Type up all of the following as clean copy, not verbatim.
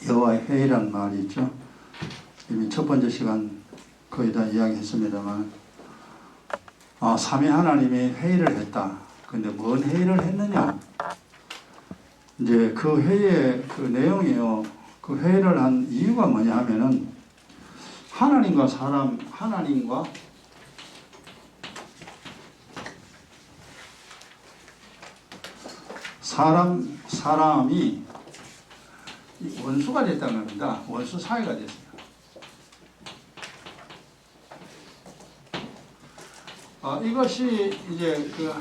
여호와의 회의라는 말이 있죠. 이미 첫 번째 시간 거의 다 이야기했습니다만, 삼위 하나님이 회의를 했다. 근데 뭔 회의를 했느냐? 이제 그 회의의 그 내용이요. 그 회의를 한 이유가 뭐냐 하면은, 하나님과 사람이 원수가 됐다는 겁니다. 원수 사이가 됐어요. 이것이 이제 그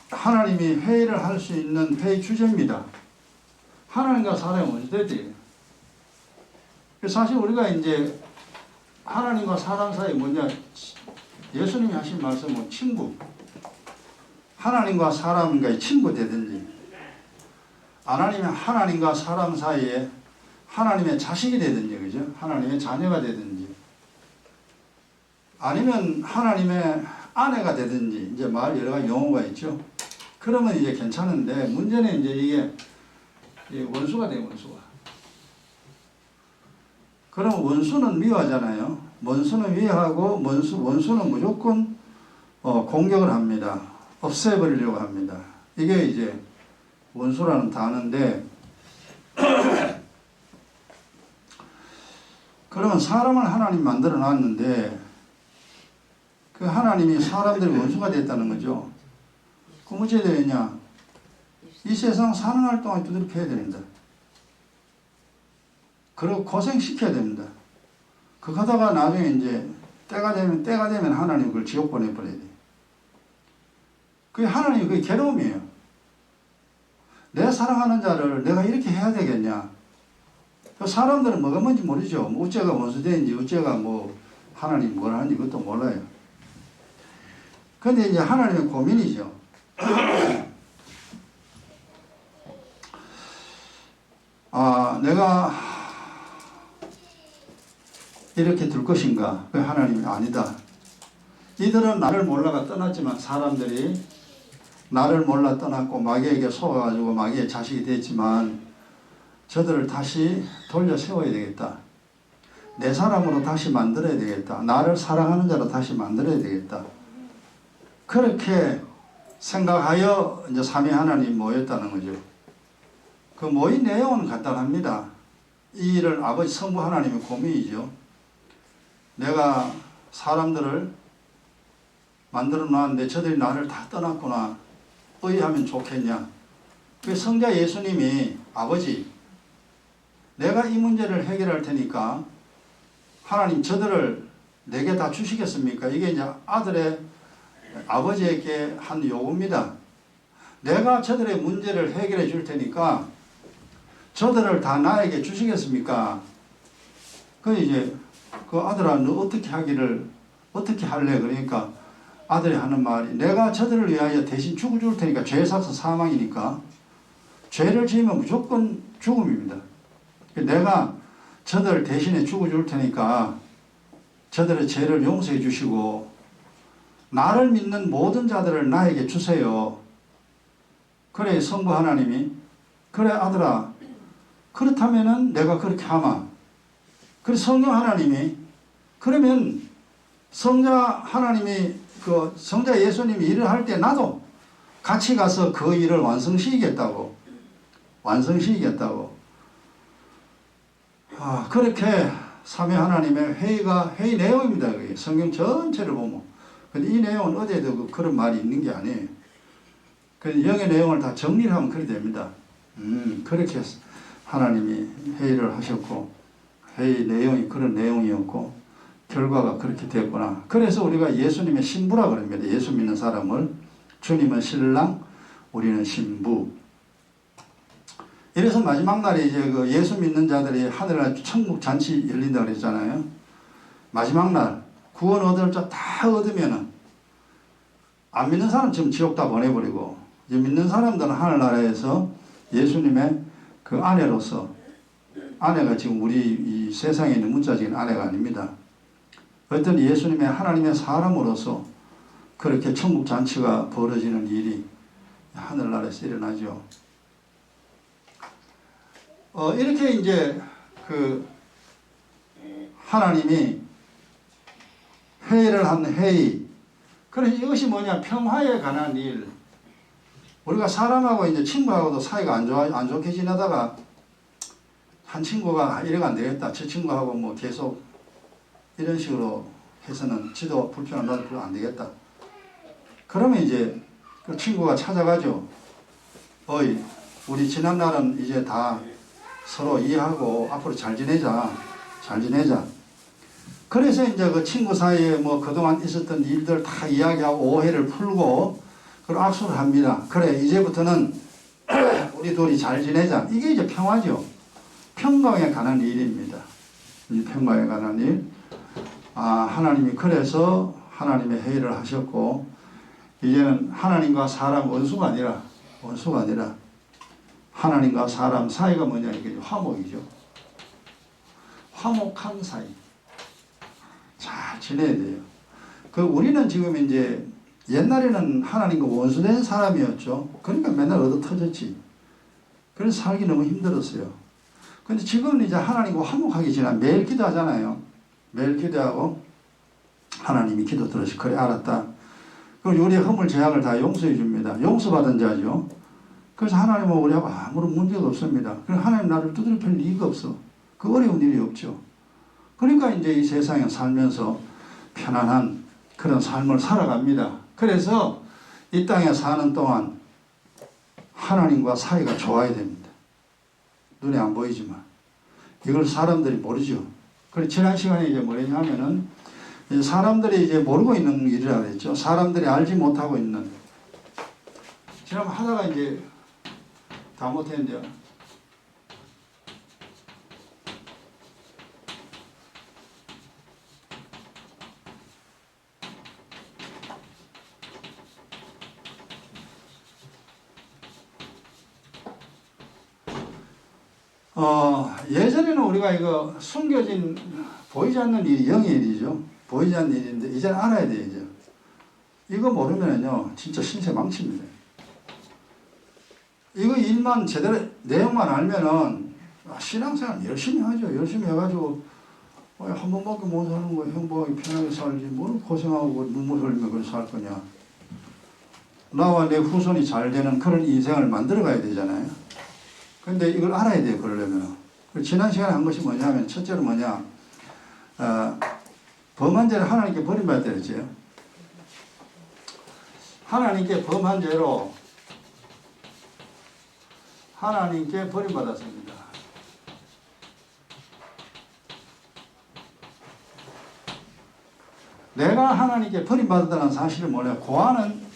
하나님이 회의를 할 수 있는 회의 주제입니다. 하나님과 사람이 원수됐대요. 사실 우리가 이제 하나님과 사람 사이 뭐냐, 예수님이 하신 말씀은 친구. 하나님과 사람과의 친구 되든지, 아니면 하나님과 사람 사이에 하나님의 자식이 되든지, 그죠? 하나님의 자녀가 되든지, 아니면 하나님의 아내가 되든지, 이제 말 여러 가지 용어가 있죠. 그러면 이제 괜찮은데, 문제는 이제 이게 원수가 돼요, 원수가. 그럼 원수는 미워하잖아요. 원수는 미워하고, 원수는 무조건 공격을 합니다. 없애버리려고 합니다. 이게 이제 원수라는 단어인데, 그러면 사람을 하나님 만들어 놨는데, 그 하나님이 사람들이 원수가 됐다는 거죠. 그럼 어찌 되느냐? 이 세상 사는 날 동안 두드려 패야 됩니다. 그리고 고생시켜야 됩니다. 그거 하다가 나중에 이제 때가 되면 하나님 그걸 지옥 보내버려야 돼요. 그게 하나님이 그게 괴로움이에요. 내 사랑하는 자를 내가 이렇게 해야 되겠냐? 사람들은 뭐가 뭔지 모르죠. 어째가 원수되는지, 어째가 하나님 뭘 하는지 그것도 몰라요. 근데 이제 하나님의 고민이죠. 내가 이렇게 둘 것인가? 그 하나님이 아니다. 이들은 나를 몰라가 떠났지만, 사람들이 나를 몰라 떠났고 마귀에게 속아가지고 마귀의 자식이 됐지만, 저들을 다시 돌려 세워야 되겠다. 내 사람으로 다시 만들어야 되겠다. 나를 사랑하는 자로 다시 만들어야 되겠다. 그렇게 생각하여 이제 삼위 하나님 모였다는 거죠. 그 모인 내용은 간단합니다. 이 일을 아버지 성부 하나님의 고민이죠. 내가 사람들을 만들어 놨는데 저들이 나를 다 떠났구나. 어찌하면 좋겠냐. 그 성자 예수님이, 아버지, 내가 이 문제를 해결할 테니까 하나님 저들을 내게 다 주시겠습니까? 이게 이제 아버지에게 한 요구입니다. 내가 저들의 문제를 해결해 줄 테니까 저들을 다 나에게 주시겠습니까? 이제 그 아들아, 너 어떻게 할래? 그러니까 아들이 하는 말이, 내가 저들을 위하여 대신 죽어줄 테니까, 죄 사서 사망이니까 죄를 지으면 무조건 죽음입니다. 내가 저들 대신에 죽어줄 테니까 저들의 죄를 용서해 주시고 나를 믿는 모든 자들을 나에게 주세요. 그래 성부 하나님이, 그래 아들아, 그렇다면은 내가 그렇게 하마. 그래 성령 하나님이, 그러면 성자 예수님이 일을 할 때 나도 같이 가서 그 일을 완성시키겠다고. 그렇게 삼위 하나님의 회의 내용입니다. 그게 성경 전체를 보면. 근데 이 내용은 어디에도 그런 말이 있는 게 아니에요. 그래서 영의 내용을 다 정리를 하면 그렇게 됩니다. 그렇게 하나님이 회의를 하셨고, 회의 내용이 그런 내용이었고, 결과가 그렇게 됐구나. 그래서 우리가 예수님의 신부라 그럽니다. 예수 믿는 사람을. 주님은 신랑, 우리는 신부. 이래서 마지막 날에 이제 그 예수 믿는 자들이 하늘날 천국 잔치 열린다 그랬잖아요. 마지막 날 구원 얻을 자 다 얻으면은, 안 믿는 사람 지금 지옥 다 보내버리고, 이제 믿는 사람들은 하늘나라에서 예수님의 그 아내로서, 아내가 지금 우리 이 세상에 있는 문자적인 아내가 아닙니다. 어떤 예수님의 하나님의 사람으로서 그렇게 천국 잔치가 벌어지는 일이 하늘나라에서 일어나죠. 이렇게 이제 그 하나님이 회의를 한 회의. 그래서 이것이 뭐냐, 평화에 관한 일. 우리가 사람하고 이제 친구하고도 사이가 안 좋게 지내다가 한 친구가 이래가 안 되겠다. 저 친구하고 뭐 계속 이런 식으로 해서는 지도 불편한 나도 안 되겠다. 그러면 이제 그 친구가 찾아가죠. 어이, 우리 지난 날은 이제 다 서로 이해하고 앞으로 잘 지내자. 잘 지내자. 그래서 이제 그 친구 사이에 뭐 그동안 있었던 일들 다 이야기하고 오해를 풀고 그리고 악수를 합니다. 그래, 이제부터는 우리 둘이 잘 지내자. 이게 이제 평화죠. 평강에 관한 일입니다. 이 평강에 관한 일. 하나님이 그래서 하나님의 회의를 하셨고, 이제는 하나님과 사람 원수가 아니라 하나님과 사람 사이가 뭐냐, 이게 화목이죠. 화목한 사이. 잘 지내야 돼요. 우리는 지금 이제 옛날에는 하나님과 원수된 사람이었죠. 그러니까 맨날 얻어 터졌지. 그래서 살기 너무 힘들었어요. 근데 지금은 이제 하나님과 화목하게 지나 매일 기도하잖아요. 매일 기도하고 하나님이 기도 들으시 그래 알았다. 그럼 우리의 허물 죄악을 다 용서해 줍니다. 용서받은 자죠. 그래서 하나님은 우리하고 아무런 문제가 없습니다. 그럼 하나님 나를 두드려 팰 리가 없어. 그 어려운 일이 없죠. 그러니까 이제 이 세상에 살면서 편안한 그런 삶을 살아갑니다. 그래서 이 땅에 사는 동안 하나님과 사이가 좋아야 됩니다. 눈에 안 보이지만 이걸 사람들이 모르죠. 그래서 지난 시간에 이제 뭐냐 하면은 사람들이 이제 모르고 있는 일이라 그랬죠. 사람들이 알지 못하고 있는. 지난번 하다가 이제 다 못했는데요. 예전에는 우리가 이거 숨겨진 보이지 않는 일이 영의 일이죠. 보이지 않는 일인데 이제는 알아야 돼요. 이제. 이거 모르면요 진짜 신세 망칩니다. 이거 일만 제대로 내용만 알면은 신앙생활 열심히 하죠. 열심히 해가지고 한 번밖에 못 사는 거야. 행복하게 편하게 살지 뭘 고생하고 눈물 흘리며 그렇게 살 거냐. 나와 내 후손이 잘 되는 그런 인생을 만들어 가야 되잖아요. 근데 이걸 알아야 돼요. 그러려면. 지난 시간에 한 것이 뭐냐면 첫째로 뭐냐, 범한 죄를 하나님께 버림받았다 그랬죠. 하나님께 범한 죄로 하나님께 버림받았습니다. 내가 하나님께 버림받았다는 사실을 몰라요. 고아는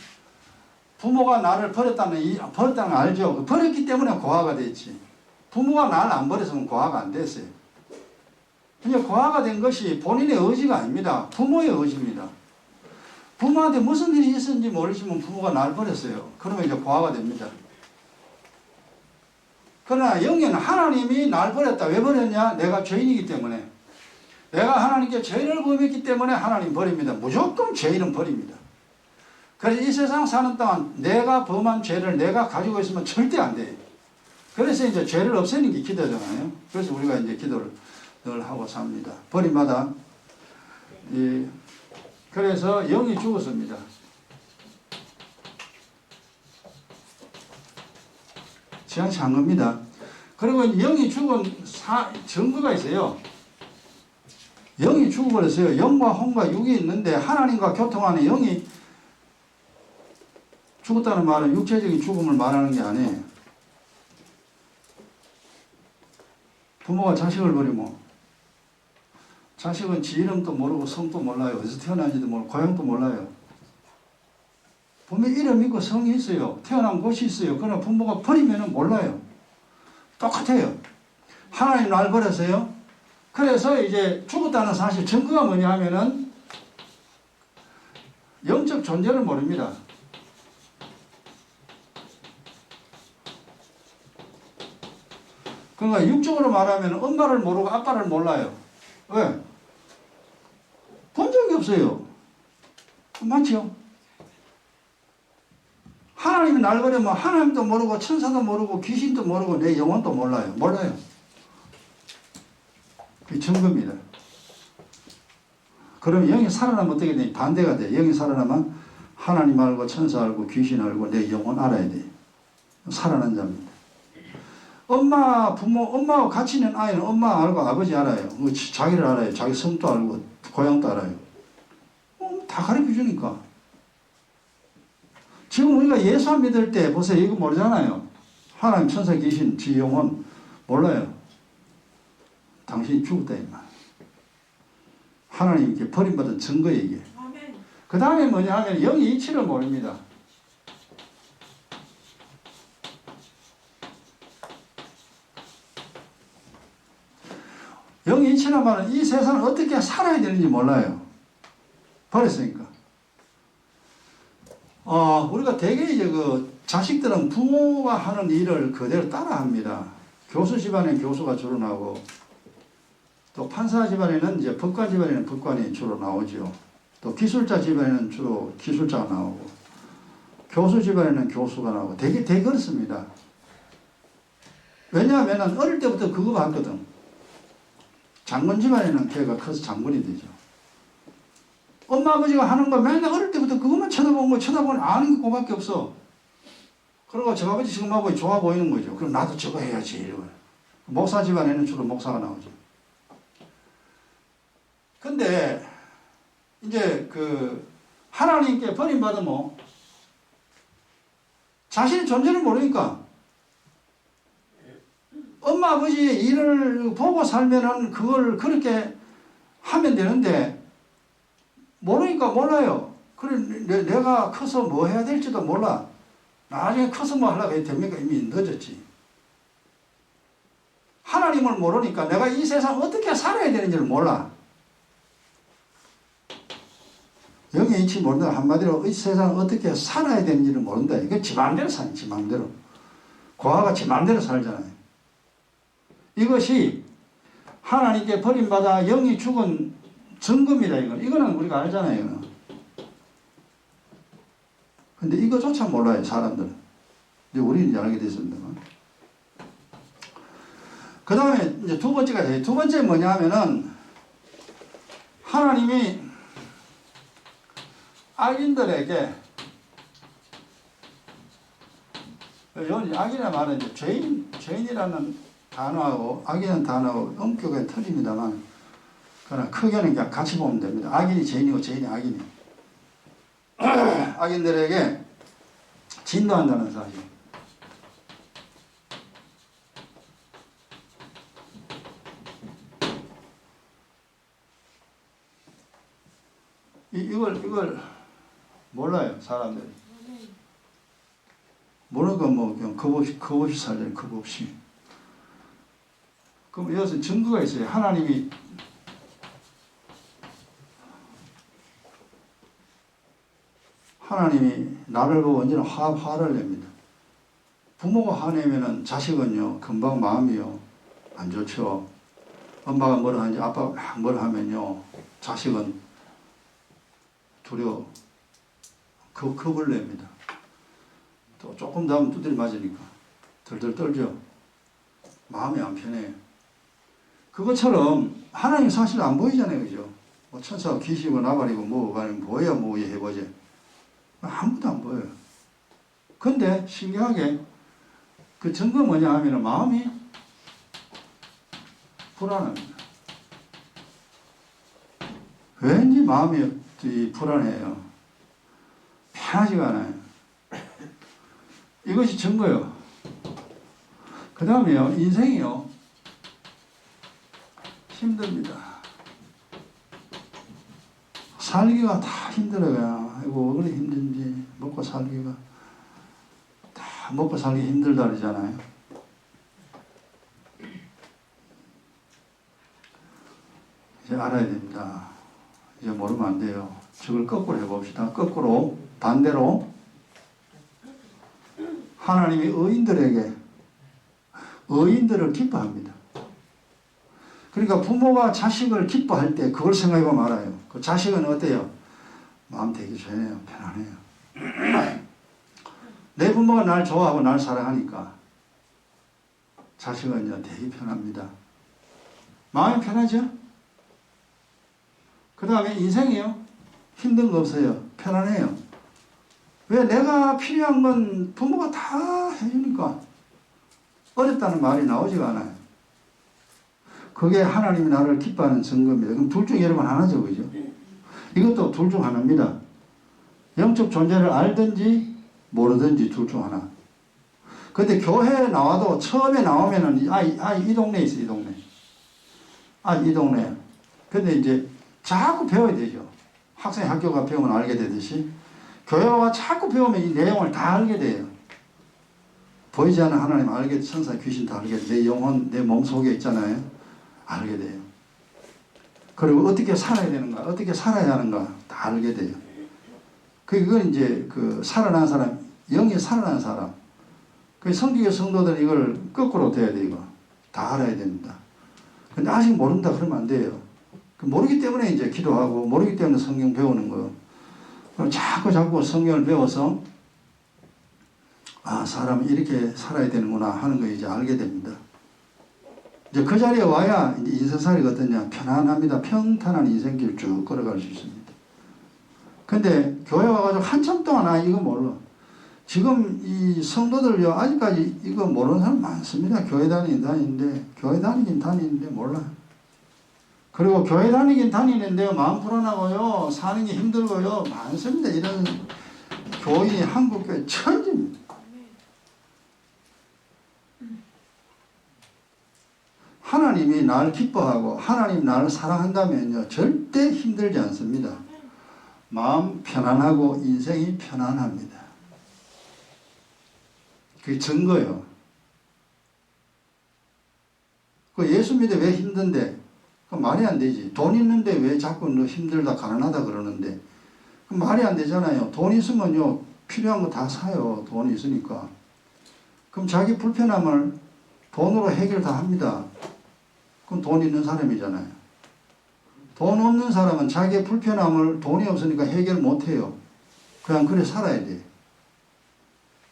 부모가 나를 버렸다는 걸 알죠. 버렸기 때문에 고아가 됐지. 부모가 나를 안 버렸으면 고아가 안 됐어요. 이제 고아가 된 것이 본인의 의지가 아닙니다. 부모의 의지입니다. 부모한테 무슨 일이 있었는지 모르지만 부모가 나를 버렸어요. 그러면 이제 고아가 됩니다. 그러나 영에는 하나님이 날 버렸다. 왜 버렸냐? 내가 죄인이기 때문에. 내가 하나님께 죄를 범했기 때문에 하나님 버립니다. 무조건 죄인은 버립니다. 그래서 이 세상 사는 동안 내가 범한 죄를 내가 가지고 있으면 절대 안 돼요. 그래서 이제 죄를 없애는 게 기도잖아요. 그래서 우리가 이제 기도를 늘 하고 삽니다. 버림마다. 그래서 영이 죽었습니다. 지향치 한 겁니다. 그리고 영이 죽은 증거가 있어요. 영이 죽어버렸어요. 영과 혼과 육이 있는데 하나님과 교통하는 영이 죽었다는 말은 육체적인 죽음을 말하는 게 아니에요. 부모가 자식을 버리면 자식은 지 이름도 모르고 성도 몰라요. 어디서 태어난지도 모르고 고향도 몰라요. 분명히 이름이 있고 성이 있어요. 태어난 곳이 있어요. 그러나 부모가 버리면 몰라요. 똑같아요. 하나님 날 버렸어요. 그래서 이제 죽었다는 사실 증거가 뭐냐 하면은 영적 존재를 모릅니다. 그러니까 육적으로 말하면 엄마를 모르고 아빠를 몰라요. 왜? 본 적이 없어요. 맞죠? 하나님이 날 버리면 하나님도 모르고 천사도 모르고 귀신도 모르고 내 영혼도 몰라요. 몰라요. 이 증거입니다. 그럼 영이 살아나면 어떻게 돼? 반대가 돼. 영이 살아나면 하나님 알고 천사 알고 귀신 알고 내 영혼 알아야 돼. 살아난 자입니다. 엄마, 부모, 엄마하고 같이 있는 아이는 엄마 알고 아버지 알아요. 자기를 알아요. 자기 성도 알고 고향도 알아요. 다 가르쳐 주니까. 지금 우리가 예수 안 믿을 때 보세요. 이거 모르잖아요. 하나님, 천사, 귀신, 지 영혼 몰라요. 당신이 죽었다 이 말. 하나님께 버림받은 증거예요 이게. 그 다음에 뭐냐 하면 영이 이치를 모릅니다. 영이 이치란 말은 이 세상을 어떻게 살아야 되는지 몰라요. 버렸으니까. 우리가 대개 이제 그 자식들은 부모가 하는 일을 그대로 따라 합니다. 교수 집안엔 교수가 주로 나오고, 또 판사 집안에는 이제 법관 집안에는 법관이 주로 나오죠. 또 기술자 집안에는 주로 기술자가 나오고, 교수 집안에는 교수가 나오고, 되게 그렇습니다. 왜냐하면 어릴 때부터 그거 봤거든. 장군 집안에는 걔가 커서 장군이 되죠. 엄마 아버지가 하는 거 맨날 어릴 때부터 그것만 쳐다보니 아는 게 그거밖에 없어. 그리고 저 아버지 지금 하고 좋아 보이는 거죠. 그럼 나도 저거 해야지. 이러고. 목사 집안에는 주로 목사가 나오죠. 근데 이제 그 하나님께 버림받으면 자신의 존재를 모르니까 엄마 아버지의 일을 보고 살면은 그걸 그렇게 하면 되는데 모르니까 몰라요. 그래 내가 커서 뭐 해야 될지도 몰라. 나중에 커서 뭐 하려고 해도 됩니까? 이미 늦었지. 하나님을 모르니까 내가 이 세상 어떻게 살아야 되는지를 몰라. 영의 이치 모른다. 한마디로 이 세상 어떻게 살아야 되는지를 모른다. 이거 지 마음대로 사니, 지 마음대로. 고아가 지 마음대로 살잖아요. 이것이 하나님께 버림받아 영이 죽은 증거입니다. 이거는 우리가 알잖아요. 근데 이거조차 몰라요, 사람들은. 이제 우리는 이제 알게 됐습니다만. 그 다음에 이제 두 번째가 돼요. 두 번째 뭐냐 하면은 하나님이 악인들에게, 악이라 말은 이제 죄인이라는 단어하고 악이라는 단어하고 엄격하게 틀립니다만, 그러나 크게는 그냥 같이 보면 됩니다. 악인이 죄인이고 죄인이 악인이. 악인들에게 진노한다는 사실. 이걸 몰라요, 사람들이. 모르니까 뭐 그냥 겁없이 살잖아요, 겁없이. 그럼 이것은 증거가 있어요. 하나님이 나를 보고 언제나 화를 냅니다. 부모가 화내면은 자식은요, 금방 마음이요, 안 좋죠. 엄마가 뭐라 하는지 아빠가 막 뭐라 하면요, 자식은 두려워. 겁을 냅니다. 또 조금 더 하면 두드려 맞으니까 덜덜 떨죠. 마음이 안 편해요. 그것처럼 하나님 사실 안 보이잖아요. 그죠? 뭐 천사가 귀신이고 나발이고 뭐야 해보지. 아무도 안 보여요. 근데 신기하게 그 증거 뭐냐 하면 마음이 불안합니다. 왠지 마음이 불안해요. 편하지가 않아요. 이것이 증거예요. 그 다음에요, 인생이요, 힘듭니다. 살기가 다 힘들어요. 아이고, 왜 그래 힘든지. 먹고 살기가. 다 먹고 살기 힘들다 그러잖아요. 이제 알아야 됩니다. 이제 모르면 안 돼요. 저걸 거꾸로 해봅시다. 거꾸로, 반대로. 하나님이 의인들을 기뻐합니다. 그러니까 부모가 자식을 기뻐할 때 그걸 생각해보면 알아요. 그 자식은 어때요? 마음 되게 좋아요. 편안해요. 내 부모가 날 좋아하고 날 사랑하니까 자식은 이제 되게 편합니다. 마음이 편하죠? 그 다음에 인생이요. 힘든 거 없어요. 편안해요. 왜? 내가 필요한 건 부모가 다 해주니까. 어렵다는 말이 나오지가 않아요. 그게 하나님이 나를 기뻐하는 증거입니다. 그럼 둘 중에 여러분 하나죠. 그죠? 이것도 둘 중 하나입니다. 영적 존재를 알든지 모르든지 둘 중 하나. 근데 교회에 나와도 처음에 나오면은 이 동네에 있어, 이 동네. 이 동네. 근데 이제 자꾸 배워야 되죠. 학생 학교가 배우면 알게 되듯이 교회와 자꾸 배우면 이 내용을 다 알게 돼요. 보이지 않는 하나님 알게, 천사 귀신 다 알게 돼요. 내 영혼, 내 몸속에 있잖아요. 알게 돼요. 그리고 어떻게 살아야 되는가, 어떻게 살아야 하는가 다 알게 돼요. 그건 이제 그 살아난 사람, 영이 살아난 사람. 그 성경의 성도들은 이걸 거꾸로 돼야 돼, 이거. 다 알아야 됩니다. 근데 아직 모른다 그러면 안 돼요. 모르기 때문에 이제 기도하고, 모르기 때문에 성경 배우는 거예요. 그럼 자꾸 성경을 배워서, 사람이 이렇게 살아야 되는구나 하는 거 이제 알게 됩니다. 이제 그 자리에 와야 이제 인생살이가 어떠냐, 편안합니다. 평탄한 인생길 쭉 걸어갈 수 있습니다. 근데 교회 와가지고 한참 동안 이거 몰라. 지금 이 성도들요, 아직까지 이거 모르는 사람 많습니다. 교회 다니긴 다니는데 몰라. 그리고 교회 다니는데 마음 불안하고요, 사는 게 힘들고요, 많습니다. 이런 교인이 한국교회 천지입니다. 하나님이 나를 기뻐하고 하나님 나를 사랑한다면요, 절대 힘들지 않습니다. 마음 편안하고 인생이 편안합니다. 그게 증거예요. 그 예수 믿어 왜 힘든데? 그 말이 안 되지. 돈 있는데 왜 자꾸 너 힘들다 가난하다 그러는데? 그 말이 안 되잖아요. 돈 있으면요, 필요한 거 다 사요. 돈이 있으니까. 그럼 자기 불편함을 돈으로 해결 다 합니다. 그럼 돈 있는 사람이잖아요. 돈 없는 사람은 자기의 불편함을 돈이 없으니까 해결 못 해요. 그냥 그래 살아야 돼.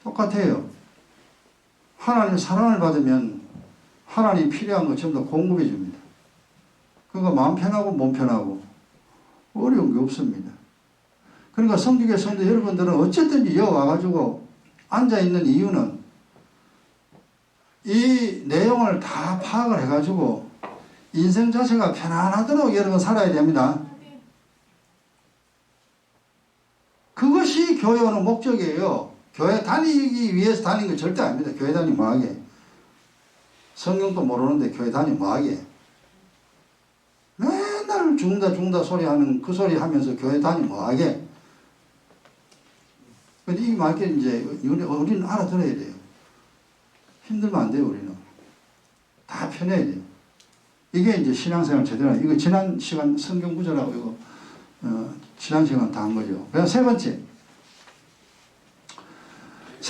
똑같아요. 하나님 사랑을 받으면 하나님 필요한 거 전부 다 공급해 줍니다. 그러니까 마음 편하고 몸 편하고 어려운 게 없습니다. 그러니까 성직의 성도 여러분들은 어쨌든지 여기 와가지고 앉아있는 이유는 이 내용을 다 파악을 해가지고 인생 자체가 편안하도록 여러분 살아야 됩니다. 그것이 교회 오는 목적이에요. 교회 다니기 위해서 다니는 거 절대 아닙니다. 교회 다니면 뭐하게. 성경도 모르는데 교회 다니면 뭐하게. 맨날 죽는다 소리 하는 그 소리 하면서 교회 다니면 뭐하게. 근데 이 말께 이제 우리는 알아들어야 돼요. 힘들면 안 돼요, 우리는. 다 편해야 돼요. 이게 이제 신앙생활 제대로, 이거 지난 시간 성경 구절하고 이거, 지난 시간 다 한 거죠. 그다음 세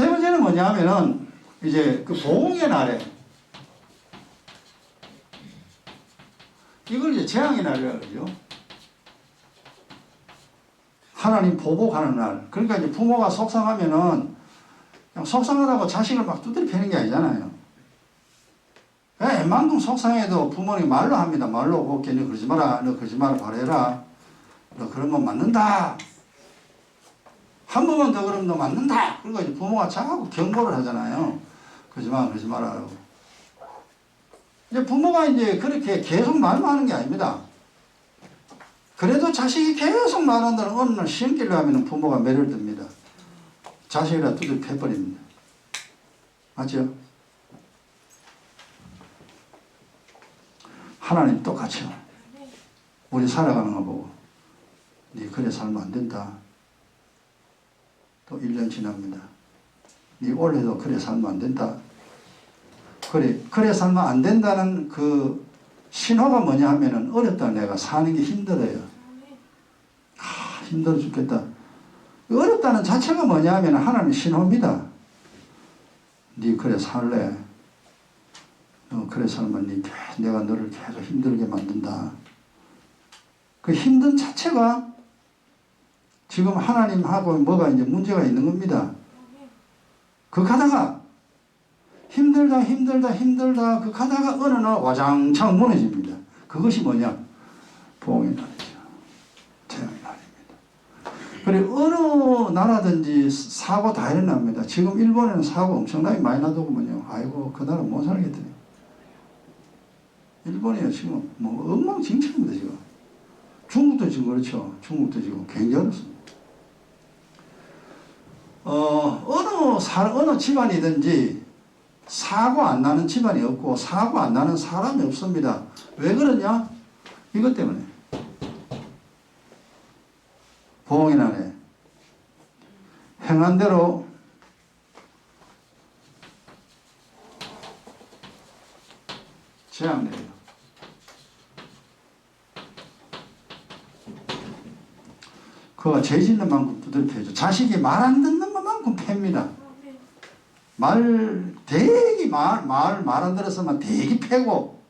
번째는 뭐냐 하면은, 이제 그 보응의 날에, 이걸 이제 재앙의 날이라고 그러죠. 하나님 보복하는 날. 그러니까 이제 부모가 속상하면은, 그냥 속상하다고 자식을 막 두드려 패는 게 아니잖아요. 웬만큼 속상해도 부모님이 말로 합니다. 말로 곱게 너 그러지 마라. 너 그러지 마라. 바래라. 너 그러면 맞는다. 한 번만 더 그러면 너 맞는다. 그러니까 이제 부모가 자꾸 경고를 하잖아요. 그러지 마, 그러지 마라. 이제 부모가 이제 그렇게 계속 말만 하는 게 아닙니다. 그래도 자식이 계속 말한다는 어느 날 시험기를 하면 부모가 매를 듭니다. 자식이라 두들 패버립니다. 맞죠? 하나님 똑같죠. 우리 살아가는 거 보고 네 그래 살면 안 된다. 또 1년 지납니다. 네 올해도 그래 살면 안 된다. 그래 살면 안 된다는 그 신호가 뭐냐 하면은 어렵다. 내가 사는 게 힘들어요. 힘들어 죽겠다. 어렵다는 자체가 뭐냐 하면 하나님 신호입니다. 네 그래 살래. 그래 살면 내가 너를 계속 힘들게 만든다. 그 힘든 자체가 지금 하나님하고 뭐가 이제 문제가 있는 겁니다. 그 가다가 힘들다 그 가다가 어느 날 와장창 무너집니다. 그것이 뭐냐? 보응의 날이죠. 태양의 날입니다. 그리고 어느 나라든지 사고 다 일어납니다. 지금 일본에는 사고 엄청나게 많이 나더구먼요. 아이고 그 나라 못 살겠더니. 일본이 지금 뭐 엉망진창입니다 지금. 중국도 지금 그렇죠. 중국도 지금 굉장히 어렵습니다. 어느 집안이든지 사고 안 나는 집안이 없고 사고 안 나는 사람이 없습니다. 왜 그러냐? 이것 때문에. 보응의 날에 행한 대로 재앙 내려요. 그가 죄 짓는 만큼 두들 패죠. 자식이 말 안 듣는 것만큼 팹니다. 말 안 들었으면 대기 패고,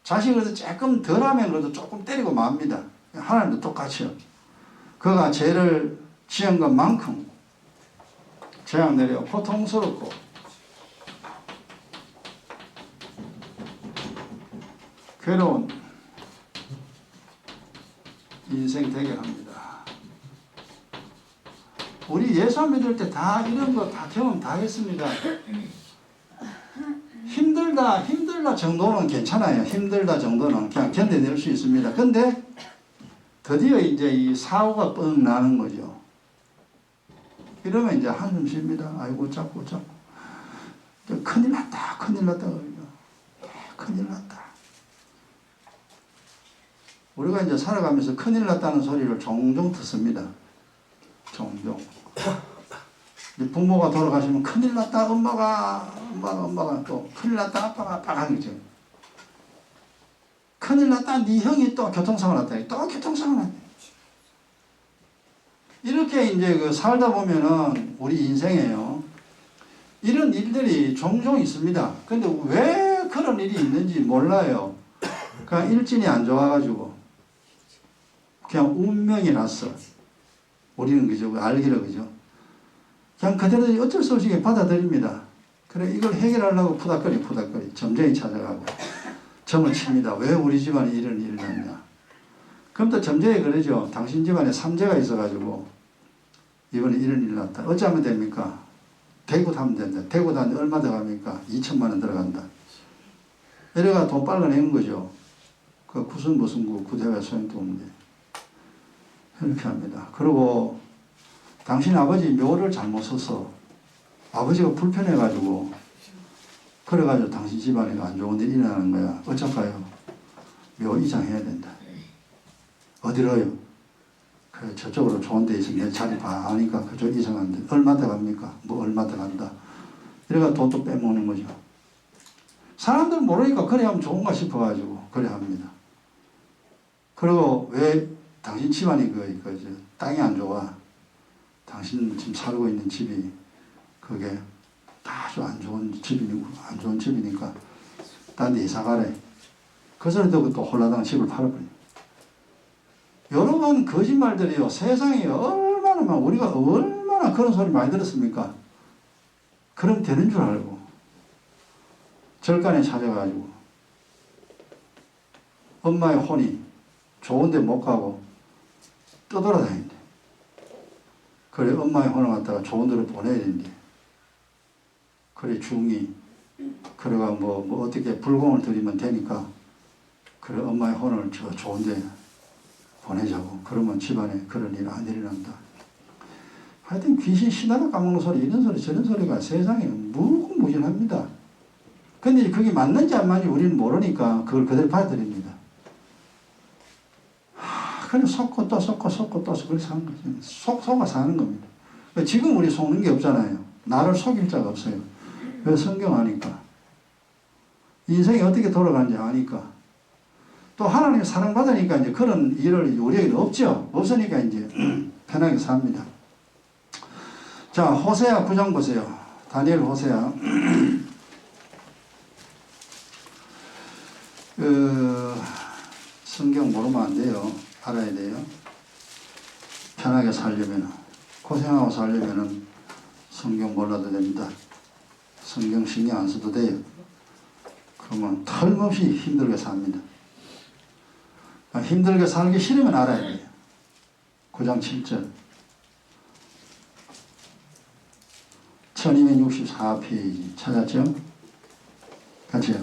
자식이 그래도 조금 덜하면 그래도 조금 때리고 맙니다. 하나님도 똑같이요. 그가 죄를 지은 것만큼 재앙 내려 고통스럽고 괴로운 인생 되게 합니다. 우리 예수 믿을 때 다 이런 거 다 경험 다 했습니다. 힘들다 정도는 괜찮아요. 힘들다 정도는 그냥 견뎌낼 수 있습니다. 근데 드디어 이제 이 사고가 뻥 나는 거죠. 이러면 이제 한숨 쉽니다. 아이고 자꾸 큰일 났다 그러죠. 큰일 났다. 우리가 이제 살아가면서 큰일 났다는 소리를 종종 듣습니다. 종종. 부모가 돌아가시면 큰일 났다 엄마가 또 큰일 났다 아빠가 하겠죠. 큰일 났다 네 형이 또 교통사고 났다 또 교통사고 났다. 이렇게 이제 그 살다 보면은 우리 인생에요 이런 일들이 종종 있습니다. 근데 왜 그런 일이 있는지 몰라요. 그냥 일진이 안 좋아가지고 그냥 운명이 났어. 우리는 그죠? 알기를 그죠? 그냥 그대로 어쩔 수 없이 받아들입니다. 그래 이걸 해결하려고 푸닥거리 점쟁이 찾아가고 점을 칩니다. 왜 우리 집안에 이런 일이 났냐. 그럼 또 점쟁이 그러죠. 당신 집안에 삼재가 있어가지고 이번에 이런 일이 났다. 어찌하면 됩니까? 대구 타면 된다. 대구 타는데 얼마 들어갑니까? 2천만 원 들어간다. 이래가 돈 빨라내는 거죠. 그 무슨 구대가 소용도 없는데. 이렇게 합니다. 그리고 당신 아버지 묘를 잘못 써서 아버지가 불편해가지고 그래가지고 당신 집안에 안 좋은 일이 일어나는 거야. 어쩔까요? 묘 이장해야 된다. 어디로요? 그래 저쪽으로 좋은 데 있으면 내 자리 봐 아니까 그쪽 이장하는데 얼마 들어갑니까? 뭐 얼마 들어간다. 이래가 돈도 빼먹는 거죠. 사람들 모르니까 그래 하면 좋은가 싶어가지고 그래 합니다. 그리고 왜 당신 집안이 땅이 안 좋아. 당신 지금 살고 있는 집이 그게 아주 안 좋은 집이니까 딴 데 이사 가래. 그 소리 듣고 또 홀라당 집을 팔아버려. 여러분 거짓말들이요. 세상에 우리가 얼마나 그런 소리 많이 들었습니까? 그럼 되는 줄 알고 절간에 찾아가지고 엄마의 혼이 좋은 데 못 가고 떠돌아다닌대. 그래 엄마의 혼을 갖다가 좋은 데로 보내야 된대. 그래 중이 그래가 뭐 어떻게 불공을 들이면 되니까 그래 엄마의 혼을 저 좋은 데 보내자고. 그러면 집안에 그런 일 안 일어난다. 하여튼 귀신 신하가 까먹는 소리 이런 소리 저런 소리가 세상에 무궁무진합니다. 근데 그게 맞는지 안 맞는지 우리는 모르니까 그걸 그대로 받아들입니다. 그냥 속고 또 그렇게 사는 거죠. 속아 사는 겁니다. 지금 우리 속는 게 없잖아요. 나를 속일 자가 없어요. 왜 성경 아니까. 인생이 어떻게 돌아가는지 아니까. 또 하나님 사랑받으니까 이제 그런 일을 우리에게는 없죠. 없으니까 이제 편하게 삽니다. 자, 호세아 9장 보세요. 다니엘 호세아. 성경 모르면 안 돼요. 알아야 돼요. 편하게 살려면, 고생하고 살려면 성경 몰라도 됩니다. 성경 신경 안 써도 돼요. 그러면 털없이 힘들게 삽니다. 힘들게 살기 싫으면 알아야 돼요. 9장 7절. 1264페이지 찾았죠? 같이요.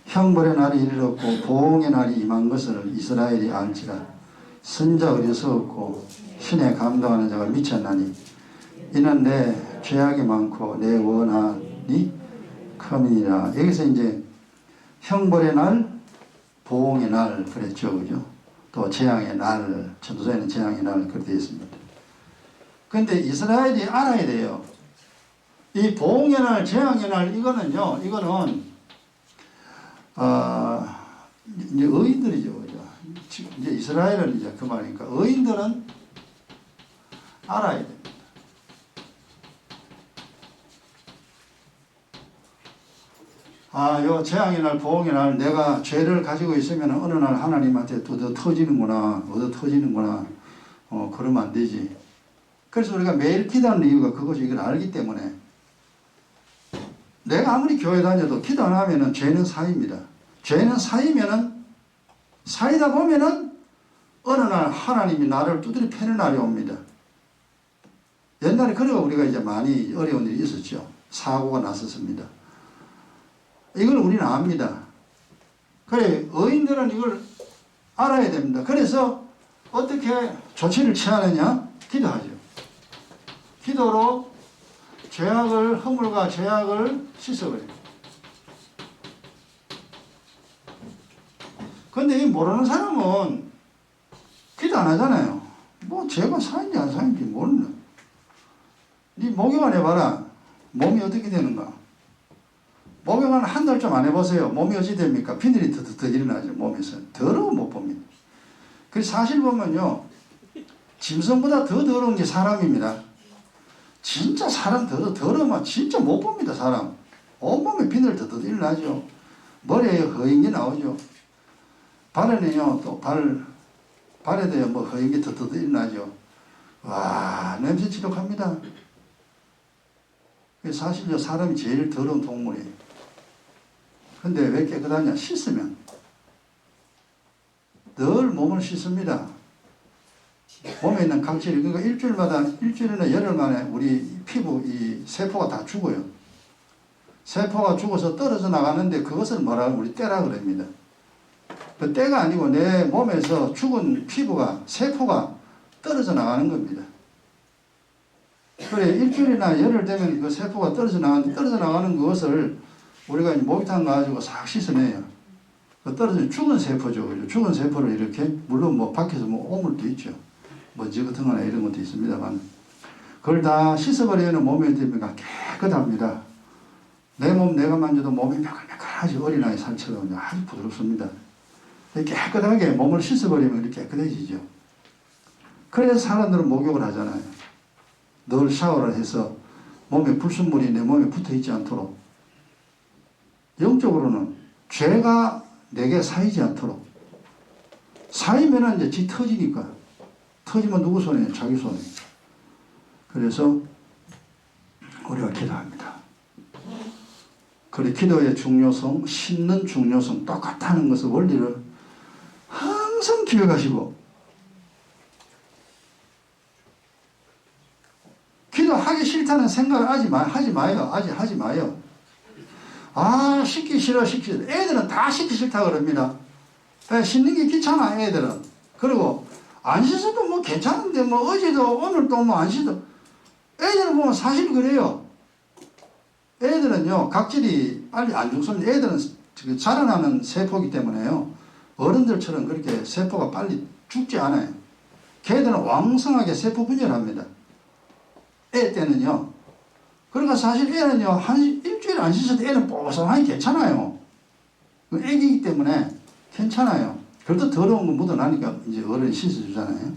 형벌의 날이 이르렀고 보응의 날이 임한 것을 이스라엘이 알지라. 선자 어리석었고 신에 감동하는 자가 미쳤나니 이는 내 죄악이 많고 내 원한이 큼이니라. 여기서 이제 형벌의 날, 보응의 날 그랬죠, 그죠? 또 재앙의 날, 전도서에는 재앙의 날 그렇게 되어 있습니다. 그런데 이스라엘이 알아야 돼요. 이 보응의 날, 재앙의 날 이거는요, 이거는 이제 의인들이죠, 그죠? 이제 이스라엘은 이제 그 말이니까 의인들은 알아야 됩니다. 요 재앙의 날, 보응의 날, 내가 죄를 가지고 있으면 어느 날 하나님한테 얻어 터지는구나. 그러면 안 되지. 그래서 우리가 매일 기도하는 이유가 그것이 이걸 알기 때문에 내가 아무리 교회 다녀도 기도 안 하면은 죄는 사입니다. 죄는 사이다 보면은 어느 날 하나님이 나를 두드려 패는 날이 옵니다. 옛날에 그래가 우리가 이제 많이 어려운 일이 있었죠. 사고가 났었습니다. 이걸 우리는 압니다. 그래, 의인들은 이걸 알아야 됩니다. 그래서 어떻게 조치를 취하느냐? 기도하죠. 기도로 허물과 죄악을 씻어버려요. 근데 이 모르는 사람은 기도 안 하잖아요. 뭐 죄가 사인지 안 사인지 모르네. 네 목욕만 해봐라. 몸이 어떻게 되는가? 목욕은 한 달 좀 안 해보세요. 몸이 어찌 됩니까? 비늘이 더 일어나죠. 몸에서. 더러워 못 봅니다. 그래서 사실 보면요. 짐승보다 더 더러운 게 사람입니다. 진짜 사람 더러우면 진짜 못 봅니다. 사람. 온몸에 비늘 더 일어나죠. 머리에 허연 게 나오죠. 발에는요. 또 발에도요. 뭐 허연 게 더 일어나죠. 와, 냄새 지독합니다. 사실요. 사람이 제일 더러운 동물이에요. 근데 왜 깨끗하냐? 씻으면. 늘 몸을 씻습니다. 몸에 있는 각질이, 그러니까 일주일이나 열흘 만에 우리 피부, 이 세포가 다 죽어요. 세포가 죽어서 떨어져 나가는데 그것을 뭐라고 우리 때라 그럽니다. 그 때가 아니고 내 몸에서 죽은 피부가, 세포가 떨어져 나가는 겁니다. 그래, 일주일이나 열흘 되면 그 세포가 떨어져 나가는 그것을 우리가 목욕탕 가가지고 싹 씻어내요. 그 떨어진 죽은 세포죠. 그죠? 죽은 세포를 이렇게, 물론 뭐 밖에서 뭐 오물도 있죠. 먼지 같은 거나 이런 것도 있습니다만. 그걸 다 씻어버리면 몸에 되면 깨끗합니다. 내 몸 내가 만져도 몸이 매끌매끌하지. 어린아이 살처럼 아주 부드럽습니다. 깨끗하게 몸을 씻어버리면 이렇게 깨끗해지죠. 그래서 사람들은 목욕을 하잖아요. 늘 샤워를 해서 몸에 불순물이 내 몸에 붙어 있지 않도록. 영적으로는 죄가 내게 쌓이지 않도록. 쌓이면 이제 지 터지니까. 터지면 누구 손에? 자기 손에. 그래서 우리가 기도합니다. 그리고 기도의 중요성, 씻는 중요성 똑같다는 것을 원리를 항상 기억하시고 기도하기 싫다는 생각을 하지 마요. 아직 하지 마요. 씻기 싫어. 애들은 다 씻기 싫다 그럽니다. 씻는 게 귀찮아, 애들은. 그리고 안 씻어도 뭐 괜찮은데, 뭐 어제도 오늘도 뭐 안 씻어. 애들은 보면 사실 그래요. 애들은요, 각질이 빨리 안 죽습니다. 애들은 자라나는 세포이기 때문에요. 어른들처럼 그렇게 세포가 빨리 죽지 않아요. 걔들은 왕성하게 세포 분열합니다. 애 때는요. 그러니까 사실 애는요, 일주일 안 씻어도 애는 뽀송하니 괜찮아요. 애기이기 때문에 괜찮아요. 그래도 더러운 거 묻어나니까 이제 어른이 씻어주잖아요.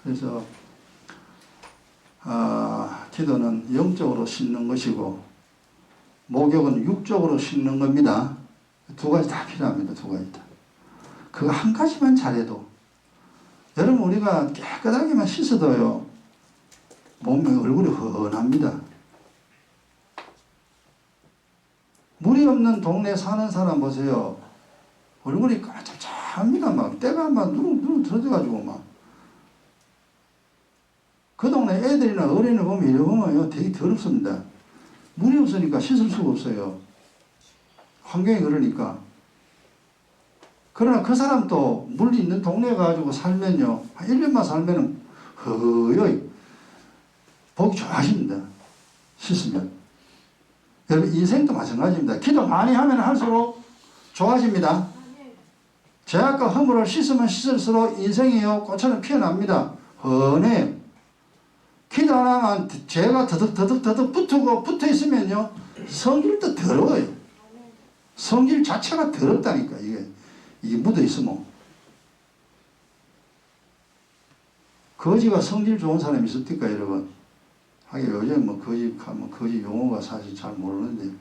그래서, 기도는 영적으로 씻는 것이고, 목욕은 육적으로 씻는 겁니다. 두 가지 다 필요합니다. 두 가지 다. 그거 한 가지만 잘해도, 여러분 우리가 깨끗하게만 씻어도요, 몸에 얼굴이 훤합니다. 물이 없는 동네 사는 사람 보세요. 얼굴이 까짝짝합니다. 막 때가 막 누룩누룩 터져가지고 막. 그 동네 애들이나 어린이를 보면 이래 보면요 되게 더럽습니다. 물이 없으니까 씻을 수가 없어요. 환경이 그러니까. 그러나 그 사람도 물 있는 동네에 가지고 살면요 한 1년만 살면은 허여이 보기 좋아집니다. 씻으면. 여러분 인생도 마찬가지입니다. 기도 많이 하면 할수록 좋아집니다. 죄악과 허물을 씻으면 씻을수록 인생이요 꽃처럼 피어납니다. 헌해요. 기도 하나만 죄가 더덕 붙어 있으면요 성질도 더러워요. 성질 자체가 더럽다니까. 이게 묻어 있으면. 거지가 성질 좋은 사람이 있습니까 여러분? 하긴 요즘 거지 용어가 사실 잘 모르는데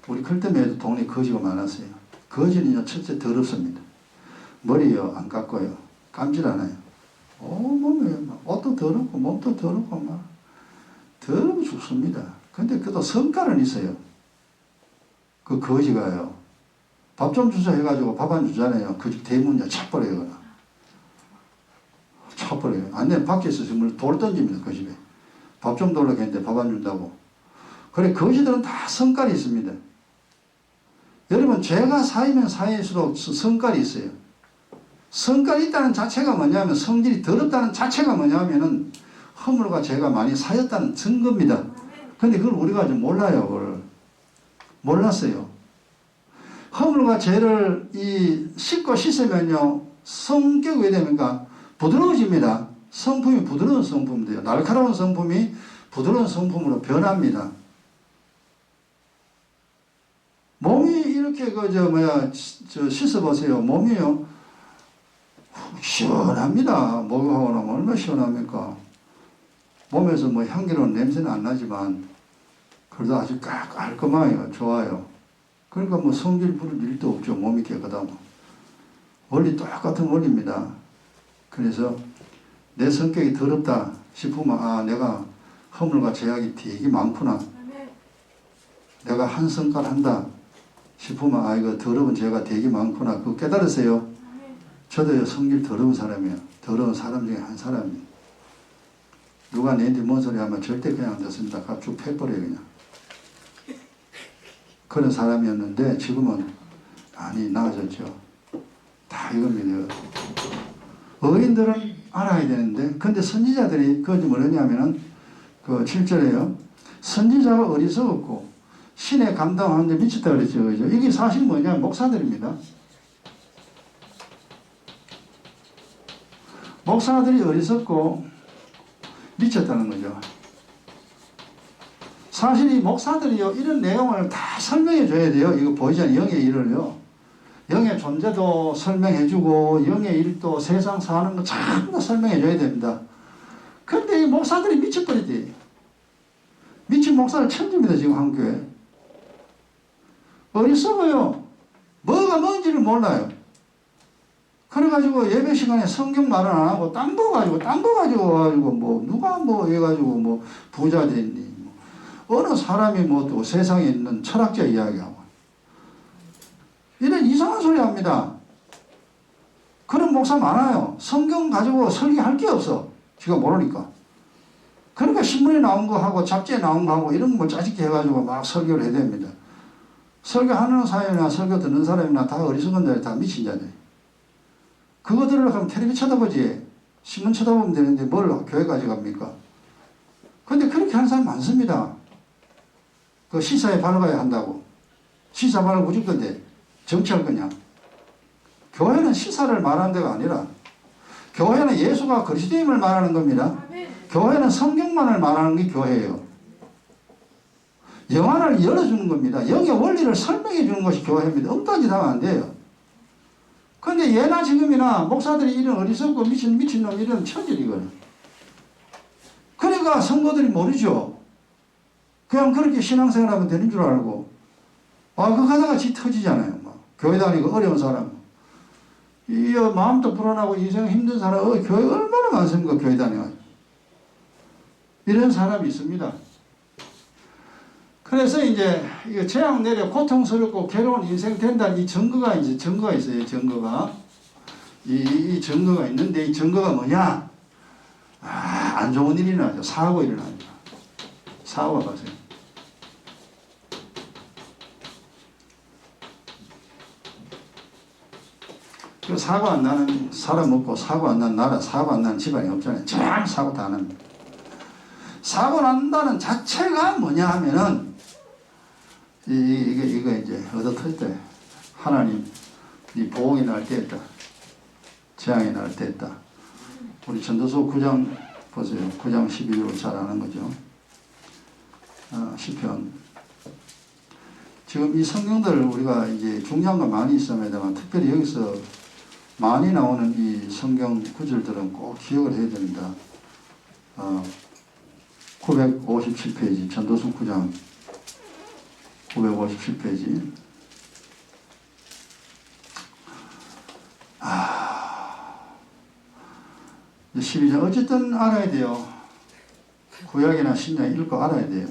우리 클 때만 해도 동네 거지가 많았어요. 거지는요 첫째 더럽습니다. 머리요 안 깎고요. 감질 않아요. 몸에 옷도 더럽고 몸도 더럽고 막 더러워 죽습니다. 근데 그것도 성깔은 있어요. 그 거지가요. 밥 좀 주자 해가지고 밥 안 주잖아요. 그 집 대문요 차버려요. 차버려요. 안 되면 밖에서 정말 돌 던집니다. 그 집에. 밥 좀 돌려고 했는데 밥 안 준다고. 그래 거지들은 다 성깔이 있습니다. 여러분 죄가 쌓이면 쌓일수록 성깔이 있어요. 성깔이 있다는 자체가 뭐냐면 성질이 더럽다는 자체가 뭐냐면은 허물과 죄가 많이 쌓였다는 증거입니다. 근데 그걸 우리가 좀 몰라요. 그걸 몰랐어요. 허물과 죄를 씻고 씻으면요 성격이 왜 됩니까? 부드러워집니다. 성품이 부드러운 성품이 돼요. 날카로운 성품이 부드러운 성품으로 변합니다. 몸이 이렇게 씻어보세요. 몸이요 시원합니다. 목욕하고 나면 얼마나 시원합니까? 몸에서 뭐 향기로운 냄새는 안 나지만 그래도 아주 깔끔해요. 좋아요. 그러니까 뭐 성질 부릴 일도 없죠. 몸이 깨끗하고. 원리 똑같은 원리입니다. 그래서 내 성격이 더럽다 싶으면 내가 허물과 죄악이 되게 많구나. 내가 한 성깔 한다 싶으면 이거 더러운 죄가 되게 많구나. 그거 깨달으세요. 저도 성질 더러운 사람이에요. 더러운 사람 중에 한 사람이에요. 누가 내한테 뭔 소리 하면 절대 그냥 안 듣습니다. 쭉 패버려요 그냥. 그런 사람이었는데 지금은 많이 나아졌죠. 다 이겁니다. 어인들은 알아야 되는데 근데 선지자들이 그것이 뭐냐면은 그 7절에요. 선지자가 어리석었고 신의 감당하는데 미쳤다 그랬죠. 그죠? 이게 사실 뭐냐면 목사들입니다. 목사들이 어리석고 미쳤다는 거죠. 사실 이 목사들이요 이런 내용을 다 설명해 줘야 돼요. 이거 보이잖아요. 영의 일을요. 영의 존재도 설명해 주고 영의 일도 세상 사는 거 전부 다 설명해 줘야 됩니다. 근데 이 목사들이 미쳐버리지. 미친 목사를 천집니다. 지금 한교회. 어리석어요. 뭐가 뭔지를 몰라요. 그래가지고 예배 시간에 성경 말은 안 하고 딴 거 가지고 뭐 누가 뭐 해가지고 뭐 부자 됐니 뭐 어느 사람이 뭐 또 세상에 있는 철학자 이야기하고 이런 이상한 소리 합니다. 그런 목사 많아요. 성경 가지고 설교할 게 없어. 지가 모르니까. 그러니까 신문에 나온 거 하고 잡지에 나온 거 하고 이런 거 짜집게 해가지고 막 설교를 해야 됩니다. 설교하는 사람이나 설교 듣는 사람이나 다 어리석은 자들 다 미친 자들. 그거 들으려고 하면 텔레비 쳐다보지 신문 쳐다보면 되는데 뭘 교회까지 갑니까? 근데 그렇게 하는 사람 많습니다. 그 시사에 발가야 한다고. 시사 말고 무조건 돼. 정치할 거냐. 교회는 시사를 말하는 데가 아니라 교회는 예수가 그리스도임을 말하는 겁니다. 교회는 성경만을 말하는 게 교회예요. 영안을 열어주는 겁니다. 영의 원리를 설명해 주는 것이 교회입니다. 엉뚱한 짓 하면 안 돼요. 근데 예나 지금이나 목사들이 이런 어리석고 미친놈 이런 천질이거든. 그러니까 성도들이 모르죠. 그냥 그렇게 신앙생활하면 되는 줄 알고 그거 하다가 지 터지잖아요. 막. 교회 다니고 어려운 사람 이 마음도 불안하고 인생 힘든 사람 교회 얼마나 많습니까? 교회 다녀가지고 이런 사람이 있습니다. 그래서 이제 이거 재앙 내려 고통스럽고 괴로운 인생 된다는 이 증거가 있어요. 증거가. 이 증거가 있는데 이 증거가 뭐냐? 안 좋은 일이 나죠. 사고 일어나죠. 사고가 가세요. 그 사고 안 나는 사람 없고 사고 안 나는 나라, 사고 안 나는 집안이 없잖아요. 쫙 사고 다 납니다. 사고 난다는 자체가 뭐냐 하면은 이거 이제 얻어 터질 때 하나님 이 보응이 날 때였다. 재앙이 날 때였다. 우리 전도서 9장 보세요. 9장 12절로 잘 아는 거죠. 시편. 지금 이 성경들 우리가 이제 중요한 거 많이 있습니다만 특별히 여기서 많이 나오는 이 성경 구절들은 꼭 기억을 해야 됩니다. 957페이지 전도서 9장 957페이지. 12장 어쨌든 알아야 돼요. 구약이나 신약 읽고 알아야 돼요.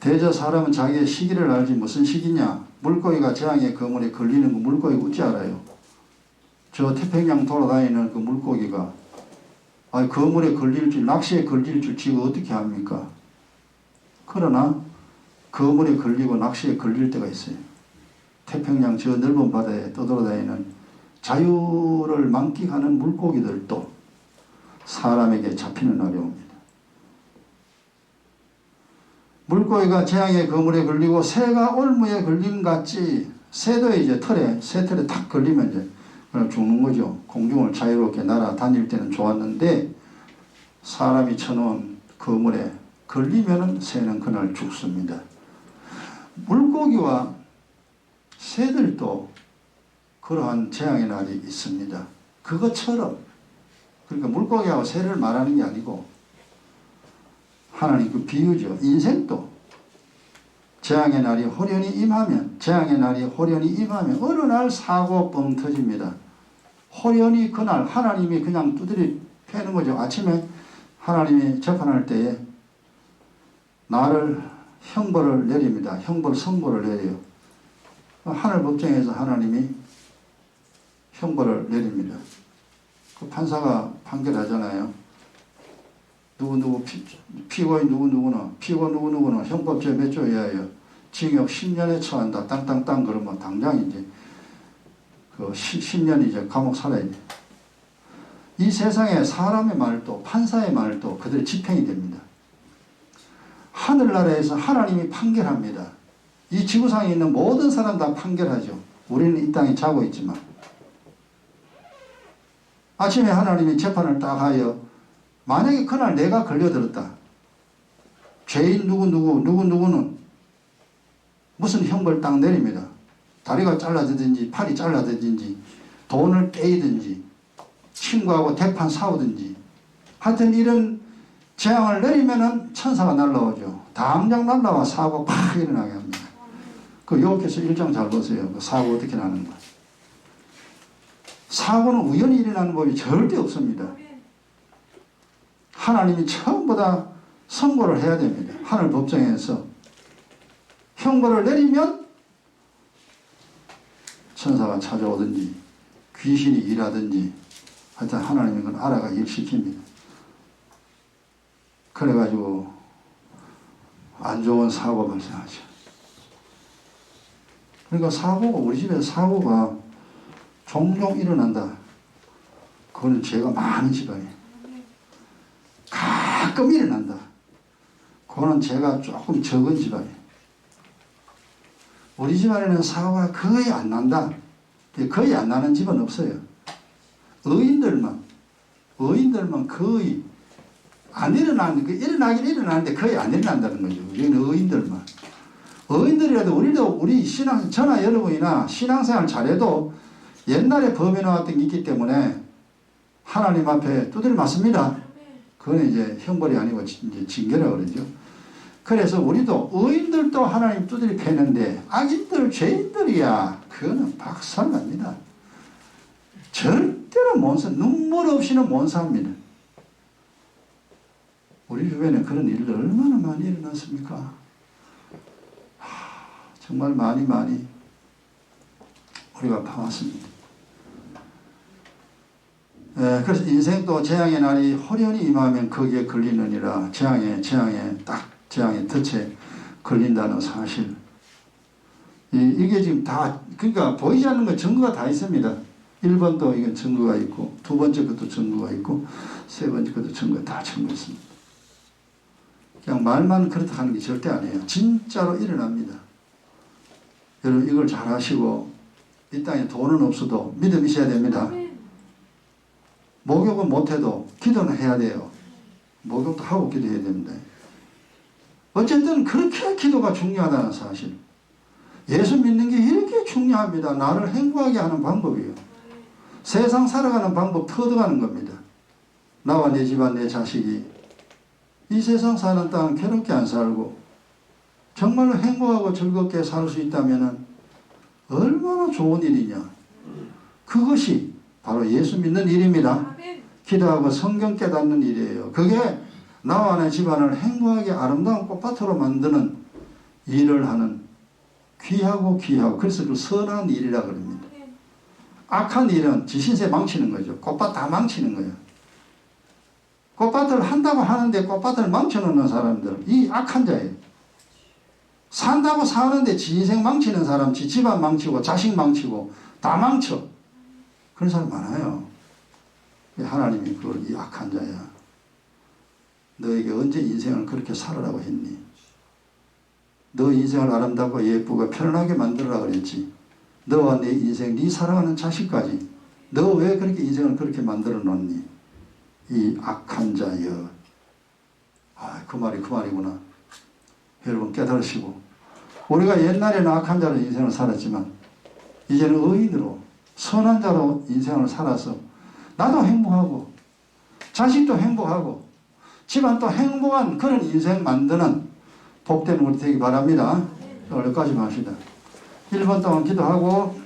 대저 사람은 자기의 시기를 알지 무슨 시기냐. 물고기가 재앙의 그물에 걸리는 거 물고기 어찌 알아요? 저 태평양 돌아다니는 그 물고기가 그물에 걸릴 줄, 낚시에 걸릴 줄 지가 어떻게 합니까? 그러나 그물에 걸리고 낚시에 걸릴 때가 있어요. 태평양 저 넓은 바다에 떠돌아다니는 자유를 만끽하는 물고기들도 사람에게 잡히는 날이 옵니다. 물고기가 재앙의 그물에 걸리고 새가 올무에 걸림 같이 새도 이제 새털에 탁 걸리면 이제 죽는 거죠. 공중을 자유롭게 날아다닐 때는 좋았는데 사람이 쳐놓은 그물에 걸리면은 새는 그날 죽습니다. 물고기와 새들도 그러한 재앙의 날이 있습니다. 그것처럼 그러니까 물고기하고 새를 말하는 게 아니고 하나님 그 비유죠. 인생도 재앙의 날이 호련히 임하면 어느 날 사고 뻥 터집니다. 호련히 그날 하나님이 그냥 두드리 패는 거죠. 아침에 하나님이 재판할 때에 나를 형벌을 내립니다. 선고를 내려요. 하늘 법정에서 하나님이 형벌을 내립니다. 그 판사가 판결하잖아요. 피고인 누구누구는 형법제 몇 조에 의하여 징역 10년에 처한다. 땅땅땅 그러면 당장 이제 그 10년 이제 감옥 살아야 돼. 이 세상에 사람의 말도 판사의 말도 그들 집행이 됩니다. 하늘나라에서 하나님이 판결합니다. 이 지구상에 있는 모든 사람 다 판결하죠. 우리는 이 땅에 자고 있지만 아침에 하나님이 재판을 딱 하여 만약에 그날 내가 걸려들었다. 죄인 누구누구는 무슨 형벌 딱 내립니다. 다리가 잘라지든지 팔이 잘라지든지 돈을 깨이든지 친구하고 대판 싸우든지 하여튼 이런 재앙을 내리면은 천사가 날라오죠. 당장 날라와 사고 팍 일어나게 합니다. 그 요께서 1장 잘 보세요. 그 사고 어떻게 나는 거. 사고는 우연히 일어나는 법이 절대 없습니다. 하나님이 처음보다 선고를 해야 됩니다. 하늘 법정에서 형벌을 내리면 천사가 찾아오든지 귀신이 일하든지 하여튼 하나님은 그건 알아가 일시킵니다. 그래가지고 안 좋은 사고가 발생하죠. 그러니까 우리 집에서 사고가 종종 일어난다. 그거는 죄가 많은 집안이에요. 가끔 일어난다. 그거는 죄가 조금 적은 집안이에요. 우리 집안에는 사고가 거의 안 난다. 거의 안 나는 집은 없어요. 의인들만 거의 안 일어나는, 일어나긴 일어나는데 거의 안 일어난다는 거죠. 여기는 의인들이라도 우리 저나 여러분이나 신앙생활 잘해도 옛날에 범해 나왔던 게 있기 때문에 하나님 앞에 두드려 맞습니다. 그건 이제 형벌이 아니고 이제 징계라고 그러죠. 그래서 우리도 의인들도 하나님 두드려 패는데 악인들, 죄인들이야. 그거는 박살납니다. 절대로 눈물 없이는 못 삽니다. 우리 주변에 그런 일들 얼마나 많이 일어났습니까? 정말 많이 우리가 봐왔습니다. 그래서 인생도 재앙의 날이 호련히 임하면 거기에 걸리느니라. 재앙의 덫에 걸린다는 사실. 이게 지금 다, 그러니까 보이지 않는 건 증거가 다 있습니다. 1번도 이건 증거가 있고, 두 번째 것도 증거가 있고, 세 번째 것도 증거가 다 증거 있습니다. 그냥 말만 그렇다 하는 게 절대 아니에요. 진짜로 일어납니다. 여러분 이걸 잘 하시고, 이 땅에 돈은 없어도 믿음이 있어야 됩니다. 목욕은 못해도 기도는 해야 돼요. 목욕도 하고 기도해야 됩니다. 어쨌든 그렇게 기도가 중요하다는 사실. 예수 믿는 게 이렇게 중요합니다. 나를 행복하게 하는 방법이에요. 세상 살아가는 방법 터득하는 겁니다. 나와 내 집안 내 자식이 이 세상 사는 땅 괴롭게 안 살고 정말로 행복하고 즐겁게 살 수 있다면 얼마나 좋은 일이냐. 그것이 바로 예수 믿는 일입니다. 기도하고 성경 깨닫는 일이에요. 그게 나와 내 집안을 행복하게 아름다운 꽃밭으로 만드는 일을 하는 귀하고 그래서 그 선한 일이라 그럽니다. 악한 일은 지신세 망치는 거죠. 꽃밭 다 망치는 거예요. 꽃밭을 한다고 하는데 꽃밭을 망쳐놓는 사람들, 이 악한 자예요. 산다고 사는데 지 인생 망치는 사람, 지 집안 망치고 자식 망치고 다 망쳐. 그런 사람 많아요. 하나님이 그걸 이 악한 자야. 너에게 언제 인생을 그렇게 살아라고 했니? 너 인생을 아름답고 예쁘고 편안하게 만들어라 그랬지. 너와 내 인생, 네 사랑하는 자식까지 너 왜 그렇게 인생을 그렇게 만들어 놓니? 이 악한 자여. 그 말이 그 말이구나. 여러분 깨달으시고, 우리가 옛날에는 악한 자로 인생을 살았지만 이제는 의인으로 선한 자로 인생을 살아서 나도 행복하고 자식도 행복하고 집안도 행복한 그런 인생 만드는 복된 우리 되기 바랍니다. 오늘 여기까지 합시다. 1분 동안 기도하고